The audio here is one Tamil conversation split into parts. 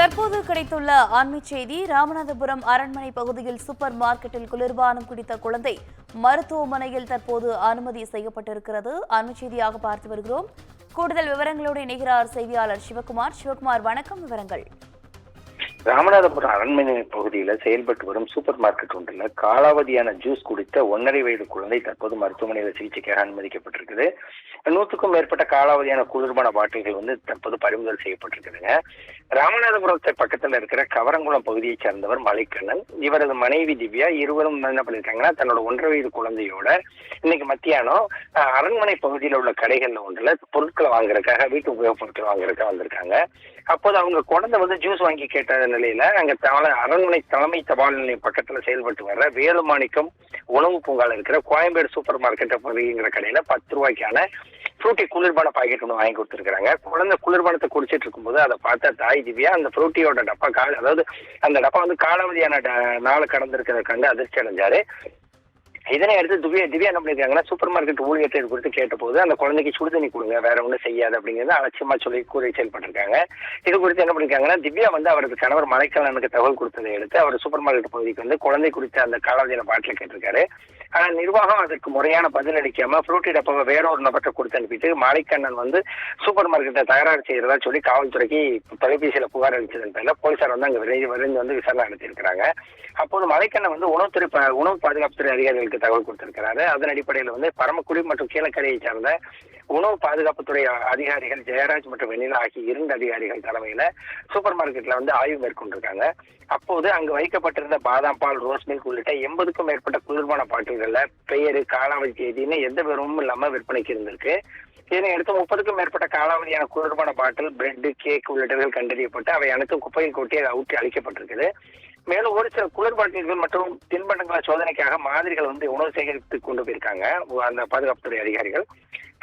தற்போது கிடைத்துள்ள ஆன்மீக செய்தி. ராமநாதபுரம் அரண்மனை பகுதியில் சூப்பர் மார்க்கெட்டில் குளிர்பானம் குடித்த குழந்தை மருத்துவமனையில் தற்போது அனுமதி செய்யப்பட்டிருக்கிறது. ஆன்மீக செய்தியாக பார்த்து வருகிறோம். கூடுதல் விவரங்களோடு இணைகிறார் செய்தியாளர் சிவகுமார். வணக்கம். விவரங்கள். ராமநாதபுரம் அரண்மனை பகுதியில் செயல்பட்டு வரும் சூப்பர் மார்க்கெட் ஒன்றில் காலாவதியான ஜூஸ் குடித்த 1.5 வயது குழந்தை தற்போது மருத்துவமனையில் சிகிச்சைக்காக அனுமதிக்கப்பட்டிருக்குது. 100க்கும் மேற்பட்ட காலாவதியான குளிர்பான பாட்டில்கள் தற்போது பறிமுதல் செய்யப்பட்டிருக்குதுங்க. ராமநாதபுரத்தை பக்கத்தில் இருக்கிற கவரங்குளம் பகுதியை சேர்ந்தவர் மலைக்கண்ணன், இவரது மனைவி திவ்யா, இருவரும் என்ன பண்ணிருக்காங்கன்னா தன்னோட 1.5 வயது குழந்தையோட இன்னைக்கு மத்தியானம் அரண்மனை பகுதியில் உள்ள கடைகள்ல ஒன்றுல பொருட்களை வாங்குறதுக்காக, வீட்டு உபயோக பொருட்கள் வாங்குறதுக்காக வந்திருக்காங்க. அப்போது அவங்க குழந்தை ஜூஸ் வாங்கி கேட்ட நிலையில அங்க அரண்மனை தலைமை தபால் நிலையம் பக்கத்துல செயல்பட்டு வர்ற வேலுமாணிக்கம் உணவு பூங்கால இருக்கிற கோயம்பேடு சூப்பர் மார்க்கெட் அப்படிங்கிற கடையில 10 ரூபாய்க்கான ஃப்ரூட்டி குளிர்பான பாக்கெட் ஒன்று வாங்கி கொடுத்துருக்காங்க. குழந்தை குளிர்பானத்தை குடிச்சிட்டு இருக்கும்போது அதை பார்த்த தாய் திவ்யா அந்த ஃப்ரூட்டியோட டப்பா அதாவது அந்த டப்பா காலாவதியான நாள் கடந்திருக்கிறத கண்டு அதிர்ச்சி அடைஞ்சாரு. இதனை அடுத்து திவ்யா என்ன பண்ணிருக்காங்கன்னா சூப்பர் மார்க்கெட் ஊழியத்தை குறித்து கேட்ட போது அந்த குழந்தைக்கு சுடுதண்ணி கொடுங்க, வேற ஒன்றும் செய்யாது அப்படிங்கிறது அலட்சியமா சொல்லி கூறி செயல்பட்டிருக்காங்க. இது குறித்து என்ன பண்ணிருக்காங்கன்னா திவ்யா அவரது கணவர் மலைக்கண்ணனுக்கு தகவல் கொடுத்ததை எடுத்து அவர் சூப்பர் மார்க்கெட் பகுதிக்கு குழந்தை குறித்த அந்த காலாவதியான பாட்டில கேட்டிருக்காரு. ஆனா நிர்வாகம் அதற்கு முறையான பதில் அளிக்காம ஃப்ரூட்டி டப்பாவை வேற ஒரு நபர்கிட்ட கொடுத்து அனுப்பிட்டு மலைக்கண்ணன் சூப்பர் மார்க்கெட்டை தகராறு செய்யறதா சொல்லி காவல்துறைக்கு தொலைபேசியில புகார் அளிச்சதன் பேர்ல போலீசார் அங்க விரைந்து விசாரணை நடத்தியிருக்கிறாங்க. அப்போது மலைக்கண்ணன் உணவு பாதுகாப்புத்துறை அதிகாரிகளுக்கு தகவல் கொடுத்திருக்கிறாரு. அதன் அடிப்படையில் பரமக்குடி மற்றும் கீழக்கரையை சார்ந்த உணவு பாதுகாப்புத்துறை அதிகாரிகள் ஜெயராஜ் மற்றும் வெண்ணிலா ஆகிய 2 அதிகாரிகள் தலைமையில சூப்பர் மார்க்கெட்ல ஆய்வு மேற்கொண்டிருக்காங்க. அப்போது அங்கு வைக்கப்பட்டிருந்த பாதாம் பால், ரோஸ் மில்க் உள்ளிட்ட 80க்கும் மேற்பட்ட குளிர்பான பாட்டில்கள்ல பெயரு, காலாவதி தேதின்னு எந்த விவரமும் இல்லாம விற்பனைக்கு இருந்திருக்கு. இதனை அடுத்து 30க்கும் மேற்பட்ட காலாவதியான குளிர்பான பாட்டில், பிரெட், கேக் உள்ளிட்டவைகள் கண்டறியப்பட்டு அவை அனைத்தும் குப்பையில் கொட்டி ஊற்றி அளிக்கப்பட்டிருக்குது. மேலும் ஒரு சில குளிர்பாட்டில்கள் மற்றும் தின்பண்டங்கள சோதனைக்காக மாதிரிகள் உணவு சேகரித்து கொண்டு போயிருக்காங்க அந்த பாதுகாப்புத்துறை அதிகாரிகள்.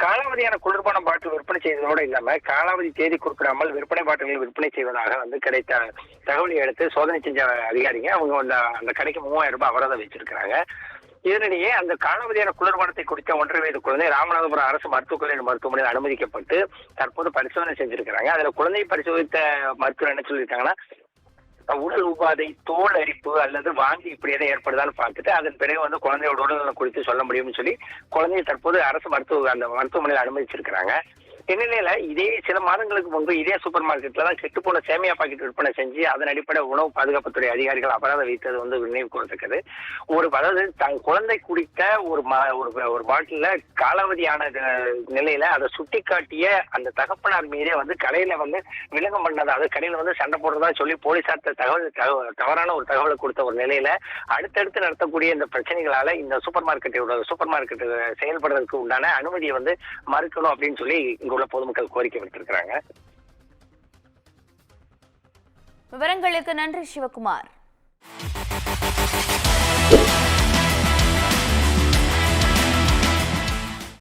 காலாவதியான குளிர்பான பாட்டில் விற்பனை செய்வதோடு இல்லாம காலாவதி தேதி குறிப்பிடாமல் விற்பனை பாட்டில்கள் விற்பனை செய்வதாக கிடைத்த தகவலை எடுத்து சோதனை செஞ்ச அதிகாரிங்க அந்த கடைக்கு 3000 ரூபாய் அபராதம் வச்சிருக்கிறாங்க. இதனிடையே அந்த காலாவதியான குளிர்பானத்தை குடித்த 1.5 வயது குழந்தை ராமநாதபுரம் அரசு மருத்துவக் கல்லூரி மருத்துவமனையில் அனுமதிக்கப்பட்டு தற்போது பரிசோதனை செஞ்சிருக்கிறாங்க. அதுல குழந்தையை பரிசோதித்த மருத்துவர் என்ன சொல்லியிருக்காங்கன்னா உடல் உபாதை, தோல் அரிப்பு அல்லது வாந்தி இப்படி எதை ஏற்படுதான்னு பார்த்துட்டு அதன் பிறகு குழந்தையோட உடல்நலம் குறித்து சொல்ல முடியும்னு சொல்லி குழந்தையை தற்போது அரசு மருத்துவமனையில் அனுமதிச்சிருக்கிறாங்க. இந்நிலையில இதே சில மாதங்களுக்கு முன்பு இதே சூப்பர் மார்க்கெட்ல தான் கெட்டுப்போன சேமியா பாக்கெட் விற்பனை செஞ்சு அதன் அடிப்படை உணவு பாதுகாப்புத்துறை அதிகாரிகள் அபராதம் வைத்தது நினைவு கூறத்தக்கது. அதாவது தன் குழந்தை குடித்த ஒரு பாட்டில காலாவதியான நிலையில அதை சுட்டி காட்டிய அந்த தகப்பனார் மீதே கடையில விலங்கம் பண்ணதா, அது கடையில சண்டை போடுறதா சொல்லி போலீசார் தவறான ஒரு தகவலை கொடுத்த ஒரு நிலையில அடுத்தடுத்து நடத்தக்கூடிய இந்த பிரச்சனைகளால இந்த சூப்பர் மார்க்கெட் செயல்படுறதுக்கு உண்டான அனுமதியை மறுக்கணும் அப்படின்னு சொல்லி உள்ள பொதுமக்கள் கோரிக்கை விடுத்திருக்கிறாங்க. விவரங்களுக்கு நன்றி சிவகுமார்.